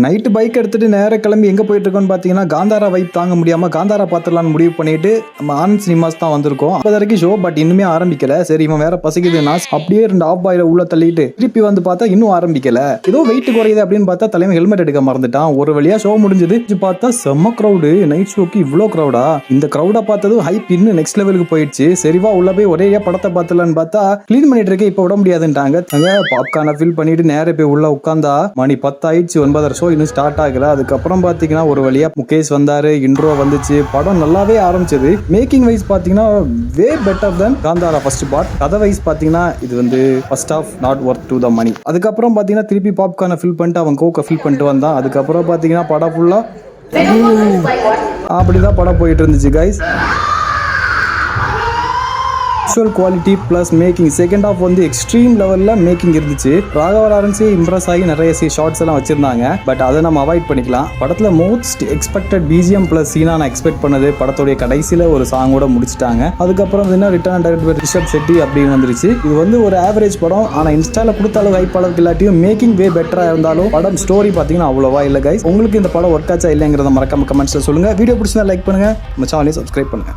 Night bike எடுத்துட்டு நேர கிளம்பி எங்கே போயிட்டு இருக்கோம்னு பார்த்தீங்கன்னா காந்தாரா வைப் தாங்க முடியாமல் காந்தாரா பார்த்துடலான்னு முடிவு பண்ணிட்டு நம்ம ஆனந்த் சினிமாஸ் தான் வந்திருக்கோம். அப்போ வரைக்கும் ஷோ பட் இன்னுமே ஆரம்பிக்கல. சரி இவன் வேற பசிக்குதுன்னா அப்படியே 2 ஆஃப் பாயில உள்ள தள்ளிட்டு திருப்பி வந்து பார்த்தா இன்னும் ஆரம்பிக்கல. ஏதோ வெயிட் குறையுது அப்படின்னு பார்த்தா தலைமை ஹெல்மெட் எடுக்க மறந்துட்டான். ஒரு வழியா ஷோ முடிஞ்சது. பார்த்தா செம்ம க்ரௌடு. நைட் ஷோக்கு இவ்வளோ க்ரௌடா? இந்த க்ரௌடை பார்த்தது ஹைப் இன்னும் நெக்ஸ்ட் லெவலுக்கு போயிடுச்சு. சரிவா உள்ள போய் ஒரே படத்தை பார்த்தலான்னு பார்த்தா கிளீன் பண்ணிட்டு இருக்க இப்போ விட முடியாதுன்ட்டாங்க. பாப்கார்னை ஃபில் பண்ணிட்டு நேர போய் உள்ள உட்காந்தா மணி 10 ஆயிடுச்சு. 9:30 ஷோ இன்னும் ஸ்டார்ட் ஆகல. அதுக்கப்புறம் பாத்தீங்கன்னா ஒரு வழியா முகேஷ் வந்தாரு, இன்ட்ரோ வந்துச்சு, படம் நல்லாவே ஆரம்பிச்சது. மேக்கிங் வைஸ் பாத்தீங்கன்னா way better then Kantara first part. கதை வைஸ் பாத்தீங்கன்னா இது வந்து first half not worth to the money. அதுக்கப்புறம் பாத்தீங்கன்னா திருப்பி பாப்கார்னை ஃபில் பண்ணிட்டு அவன் கோக்கை ஃபில் பண்ணிட்டு வந்தான். அதுக்கப்புறம் பாத்தீங்கன்னா படம் ஃபுல்லா அப்படிதான் படம் போயிட்டு இருந்துச்சு guys. Visual quality plus making second half வந்து எக்ஸ்ட்ரீம் லெவல்ல மேக்கிங் இருந்துச்சு. ராகவ லாரன்ஸே இம்ப்ரெஸ் ஆகி நிறைய ஷார்ட்ஸ் எல்லாம் வச்சிருந்தாங்க. பட் அதை நம்ம அவாய்ட் பண்ணிக்கலாம். படத்துல மோஸ்ட் எக்ஸ்பெக்டட் பிஜிஎம் பிளஸ் சீனா நான் எக்ஸ்பெக்ட் பண்ணது. படத்துடைய கடைசியில ஒரு சாங்கோட முடிச்சிட்டாங்க. அதுக்கப்புறம் ரிட்டர்ன் டைரக்டர் ரிஷப் ஷெட்டி அப்படின்னு வந்துருச்சு. இது வந்து ஒரு ஆவரேஜ் படம். ஆனா இன்ஸ்டால கொடுத்த அளவு ஹைப் அளவுக்கு இல்லாட்டியும் மேக்கிங் வே பெட்டரா இருந்தாலும் படம் ஸ்டோரி பாத்தீங்கன்னா அவ்வளவா இல்ல கைஸ். உங்களுக்கு இந்த படம் ஒர்க் ஆச்சா இல்லைங்கிறத மறக்காம கமெண்ட்ஸ்ல சொல்லுங்க. வீடியோ பிடிச்சா லைக் பண்ணுங்க, நம்ம சேனலை சப்ஸ்கிரைப் பண்ணுங்க.